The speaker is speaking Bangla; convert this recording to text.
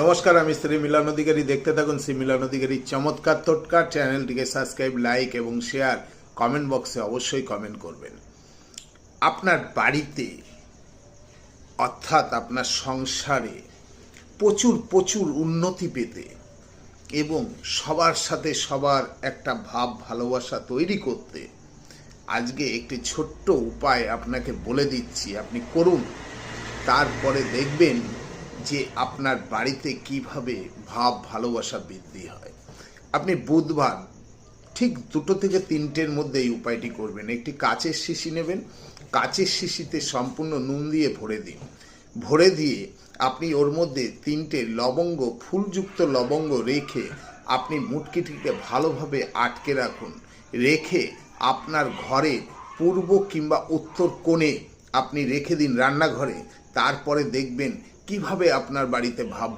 নমস্কার, আমি শ্রী মিলন অধিকারী। দেখতে থাকুন শ্রী মিলন অধিকারী চমৎকার টোটকার। চ্যানেলটিকে সাবস্ক্রাইব, লাইক এবং শেয়ার, কমেন্ট বক্সে অবশ্যই কমেন্ট করবেন। আপনার বাড়িতে অর্থাৎ আপনার সংসারে প্রচুর প্রচুর উন্নতি পেতে এবং সবার সাথে সবার একটা ভাব ভালোবাসা তৈরি করতে আজকে একটি ছোট্ট উপায় আপনাকে বলে দিচ্ছি, আপনি করুন। তারপরে দেখবেন যে আপনার বাড়িতে কিভাবে ভাব ভালোবাসা বৃদ্ধি হয়। আপনি বুধবার ঠিক 2 থেকে 3টের মধ্যে এই উপায়টি করবেন। একটি কাচের শিশি নেবেন, কাচের শিশিতে সম্পূর্ণ নুন দিয়ে ভরে দিন। ভরে দিয়ে আপনি ওর মধ্যে 3টে লবঙ্গ, ফুলযুক্ত লবঙ্গ রেখে আপনি মুটকিটিকে ভালোভাবে আটকে রাখুন। রেখে আপনার ঘরে পূর্ব কিংবা উত্তর কোণে আপনি রেখে দিন, রান্নাঘরে। তারপরে দেখবেন কিভাবে আপনার বাড়িতে ভাব